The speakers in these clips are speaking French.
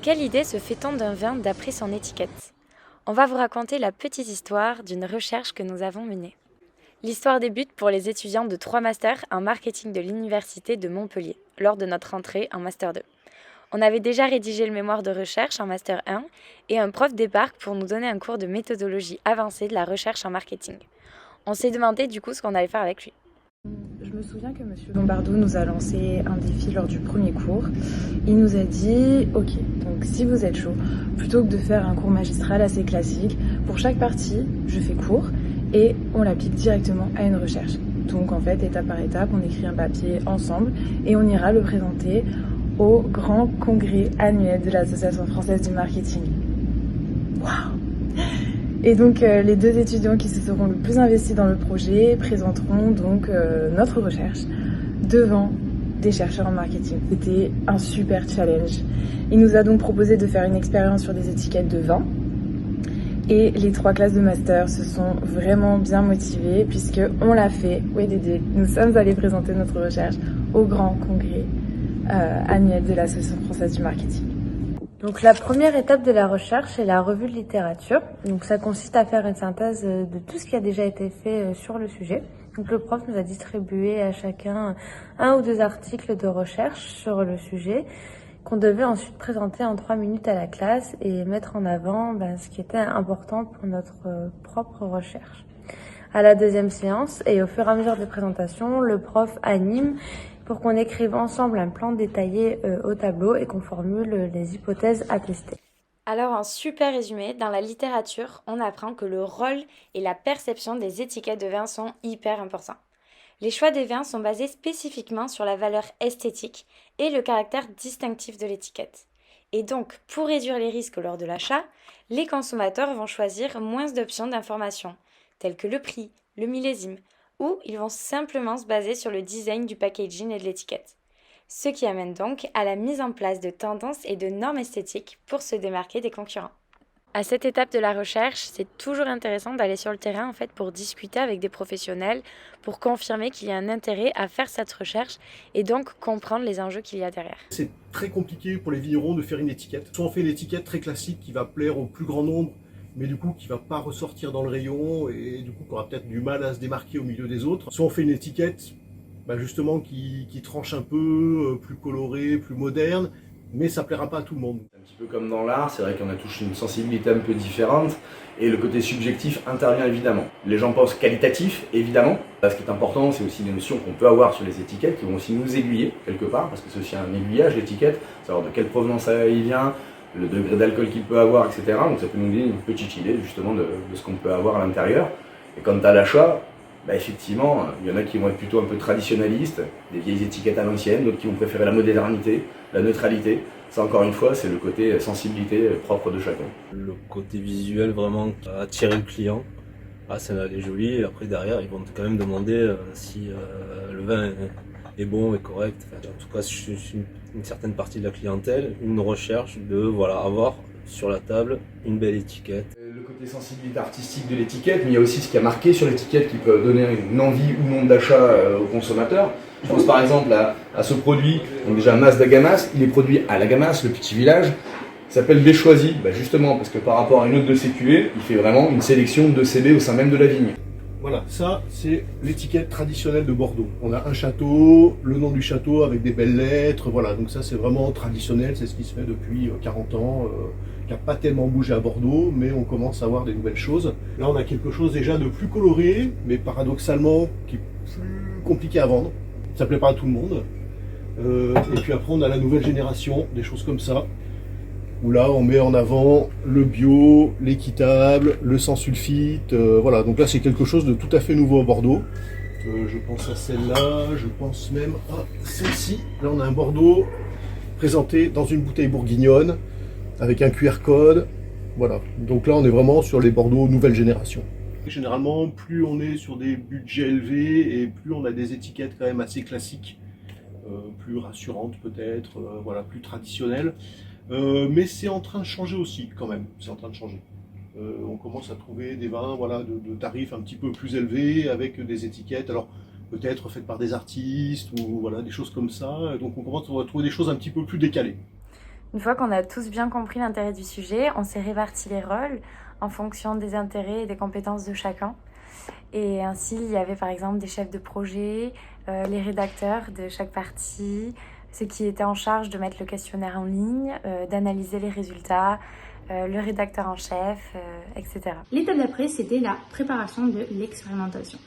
Quelle idée se fait-on d'un vin d'après son étiquette? On va vous raconter la petite histoire d'une recherche que nous avons menée. L'histoire débute pour les étudiants de 3 masters en marketing de l'Université de Montpellier, lors de notre entrée en Master 2. On avait déjà rédigé le mémoire de recherche en Master 1 et un prof débarque pour nous donner un cours de méthodologie avancée de la recherche en marketing. On s'est demandé du coup ce qu'on allait faire avec lui. Je me souviens que M. Lombardo nous a lancé un défi lors du premier cours. Il nous a dit, ok, donc si vous êtes chaud, plutôt que de faire un cours magistral assez classique, pour chaque partie, je fais cours et on l'applique directement à une recherche. Donc en fait, étape par étape, on écrit un papier ensemble et on ira le présenter au grand congrès annuel de l'Association française du marketing. Waouh! Et donc les 2 étudiants qui se seront le plus investis dans le projet présenteront donc notre recherche devant des chercheurs en marketing. C'était un super challenge. Il nous a donc proposé de faire une expérience sur des étiquettes de vin. Et les 3 classes de master se sont vraiment bien motivées puisque on l'a fait. Oui Dédé, nous sommes allés présenter notre recherche au grand congrès annuel de l'Association française du marketing. Donc la première étape de la recherche est la revue de littérature. Donc ça consiste à faire une synthèse de tout ce qui a déjà été fait sur le sujet. Donc le prof nous a distribué à chacun 1 ou 2 articles de recherche sur le sujet qu'on devait ensuite présenter en 3 minutes à la classe et mettre en avant ce qui était important pour notre propre recherche. À la deuxième séance et au fur et à mesure des présentations, le prof anime pour qu'on écrive ensemble un plan détaillé au tableau et qu'on formule les hypothèses à tester. Alors en super résumé, dans la littérature, on apprend que le rôle et la perception des étiquettes de vin sont hyper importants. Les choix des vins sont basés spécifiquement sur la valeur esthétique et le caractère distinctif de l'étiquette. Et donc, pour réduire les risques lors de l'achat, les consommateurs vont choisir moins d'options d'information, telles que le prix, le millésime, ou ils vont simplement se baser sur le design du packaging et de l'étiquette. Ce qui amène donc à la mise en place de tendances et de normes esthétiques pour se démarquer des concurrents. À cette étape de la recherche, c'est toujours intéressant d'aller sur le terrain pour discuter avec des professionnels, pour confirmer qu'il y a un intérêt à faire cette recherche et donc comprendre les enjeux qu'il y a derrière. C'est très compliqué pour les vignerons de faire une étiquette. Soit on fait une étiquette très classique qui va plaire au plus grand nombre, mais du coup qui va pas ressortir dans le rayon et du coup qui aura peut-être du mal à se démarquer au milieu des autres. Soit on fait une étiquette justement qui tranche un peu, plus colorée, plus moderne, mais ça plaira pas à tout le monde. Un petit peu comme dans l'art, c'est vrai qu'on a tous une sensibilité un peu différente et le côté subjectif intervient évidemment. Les gens pensent qualitatif, évidemment. Ce qui est important, c'est aussi les notions qu'on peut avoir sur les étiquettes qui vont aussi nous aiguiller quelque part, parce que c'est aussi un aiguillage, l'étiquette, savoir de quelle provenance il vient, le degré d'alcool qu'il peut avoir, etc. Donc ça peut nous donner une petite idée justement de ce qu'on peut avoir à l'intérieur. Et quant à l'achat, effectivement, il y en a qui vont être plutôt un peu traditionnalistes, des vieilles étiquettes à l'ancienne, d'autres qui vont préférer la modernité, la neutralité. Ça, encore une fois, c'est le côté sensibilité propre de chacun. Le côté visuel vraiment attirer le client. Ah, ça elle est jolie, et après derrière, ils vont quand même demander si le vin est bon et correct. Enfin, en tout cas, une certaine partie de la clientèle, une recherche de avoir sur la table une belle étiquette. Le côté sensibilité artistique de l'étiquette, mais il y a aussi ce qui a marqué sur l'étiquette qui peut donner une envie ou non d'achat au consommateur. Je pense par exemple à ce produit, donc déjà Mas d'Agamas, il est produit à Lagamas, le petit village. Il s'appelle Béchoisy, justement parce que par rapport à une autre de ses cuvées, il fait vraiment une sélection de CB au sein même de la vigne. Voilà, ça c'est l'étiquette traditionnelle de Bordeaux. On a un château, le nom du château avec des belles lettres, voilà, donc ça c'est vraiment traditionnel, c'est ce qui se fait depuis 40 ans, qui n'a pas tellement bougé à Bordeaux, mais on commence à voir des nouvelles choses. Là on a quelque chose déjà de plus coloré, mais paradoxalement qui est plus compliqué à vendre. Ça plaît pas à tout le monde. Et puis après on a la nouvelle génération, des choses comme ça, où là on met en avant le bio, l'équitable, le sans sulfite, voilà, donc là c'est quelque chose de tout à fait nouveau à Bordeaux. Je pense à celle-là, je pense même à celle-ci. Là on a un Bordeaux présenté dans une bouteille bourguignonne, avec un QR code, voilà. Donc là on est vraiment sur les Bordeaux nouvelle génération. Généralement, plus on est sur des budgets élevés et plus on a des étiquettes quand même assez classiques, plus rassurantes peut-être, voilà, plus traditionnelles. Mais c'est en train de changer aussi quand même, c'est en train de changer. On commence à trouver des vins de tarifs un petit peu plus élevés avec des étiquettes, alors peut-être faites par des artistes ou voilà, des choses comme ça. Donc on commence à trouver des choses un petit peu plus décalées. Une fois qu'on a tous bien compris l'intérêt du sujet, on s'est réparti les rôles en fonction des intérêts et des compétences de chacun. Et ainsi, il y avait par exemple des chefs de projet, les rédacteurs de chaque partie, ceux qui étaient en charge de mettre le questionnaire en ligne, d'analyser les résultats, le rédacteur en chef, etc. L'étape d'après, c'était la préparation de l'expérimentation.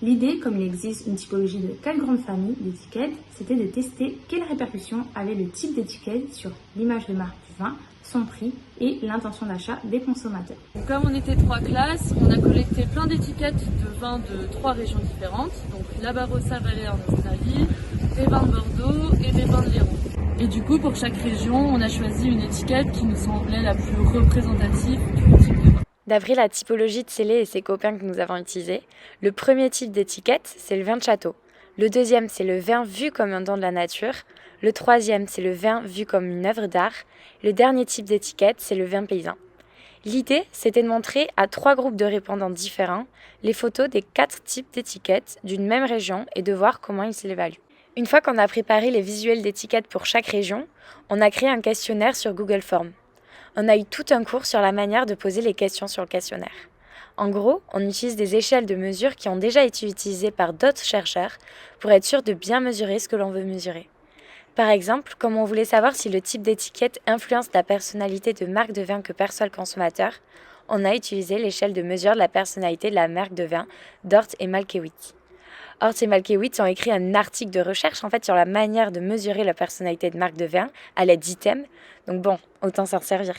L'idée, comme il existe une typologie de 4 grandes familles d'étiquettes, c'était de tester quelles répercussions avait le type d'étiquette sur l'image de marque du vin, son prix et l'intention d'achat des consommateurs. Comme on était 3 classes, on a collecté plein d'étiquettes de vins de 3 régions différentes, donc la Barossa Valley en Australie, des vins de Bordeaux et des vins de l'Hérault. Et du coup, pour chaque région, on a choisi une étiquette qui nous semblait la plus représentative du type de vin. D'après la typologie de Célé et ses copains que nous avons utilisés, le premier type d'étiquette, c'est le vin de château. Le deuxième, c'est le vin vu comme un don de la nature. Le troisième, c'est le vin vu comme une œuvre d'art. Le dernier type d'étiquette, c'est le vin paysan. L'idée, c'était de montrer à 3 groupes de répondants différents les photos des 4 types d'étiquettes d'une même région et de voir comment ils se l'évaluent. Une fois qu'on a préparé les visuels d'étiquettes pour chaque région, on a créé un questionnaire sur Google Forms. On a eu tout un cours sur la manière de poser les questions sur le questionnaire. En gros, on utilise des échelles de mesure qui ont déjà été utilisées par d'autres chercheurs pour être sûr de bien mesurer ce que l'on veut mesurer. Par exemple, comme on voulait savoir si le type d'étiquette influence la personnalité de marque de vin que perçoit le consommateur, on a utilisé l'échelle de mesure de la personnalité de la marque de vin d'Hort et Malkiewicz. Hort et Malkiewicz ont écrit un article de recherche sur la manière de mesurer la personnalité de marque de vin à l'aide d'items, donc bon, autant s'en servir.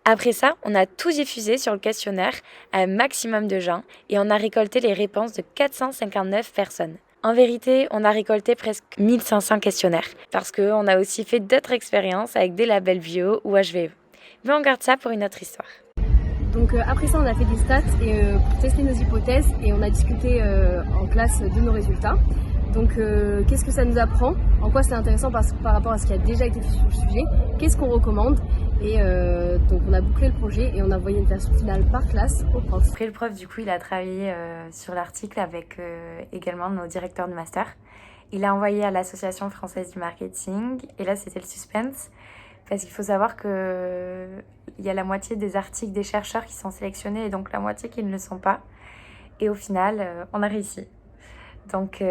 Après ça, on a tout diffusé sur le questionnaire à un maximum de gens et on a récolté les réponses de 459 personnes. En vérité, on a récolté presque 1500 questionnaires parce qu'on a aussi fait d'autres expériences avec des labels bio ou HVE. Mais on garde ça pour une autre histoire. Donc après ça, on a fait des stats pour tester nos hypothèses et on a discuté en classe de nos résultats. Donc qu'est-ce que ça nous apprend? En quoi c'est intéressant par rapport à ce qui a déjà été fait sur le sujet? Qu'est-ce qu'on recommande? Et donc on a bouclé le projet et on a envoyé une version finale par classe au prof. Après le prof, du coup, il a travaillé sur l'article avec également nos directeurs de master. Il a envoyé à l'Association française du marketing et là c'était le suspense parce qu'il faut savoir que il y a la moitié des articles des chercheurs qui sont sélectionnés et donc la moitié qui ne le sont pas. Et au final, on a réussi. Donc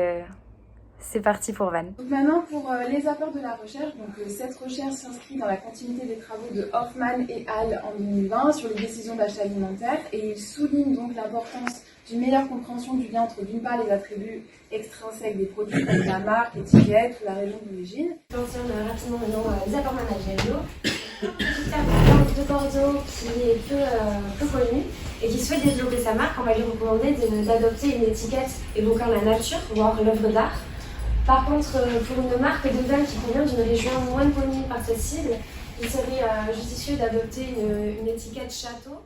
c'est parti pour Van. Donc maintenant pour les apports de la recherche, cette recherche s'inscrit dans la continuité des travaux de Hoffman et al. En 2020 sur les décisions d'achat alimentaire et il souligne donc l'importance d'une meilleure compréhension du lien entre d'une part les attributs extrinsèques des produits comme la marque, l'étiquette ou la région d'origine. Je mentionne rapidement les apports managériaux. Petite carte de Bordeaux qui est peu connue et qui souhaite développer sa marque, on va lui recommander d'adopter une étiquette évoquant la nature, voire l'œuvre d'art. Par contre, pour une marque de vin qui provient d'une région moins connue par cette cible, il serait judicieux d'adopter une étiquette château.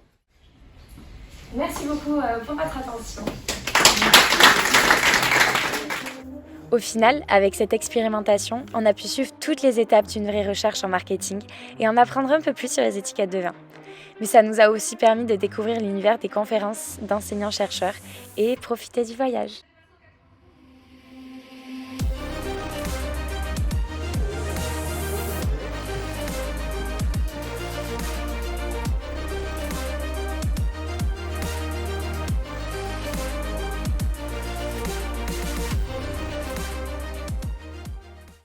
Merci beaucoup pour votre attention. Au final, avec cette expérimentation, on a pu suivre toutes les étapes d'une vraie recherche en marketing et en apprendre un peu plus sur les étiquettes de vin. Mais ça nous a aussi permis de découvrir l'univers des conférences d'enseignants-chercheurs et profiter du voyage.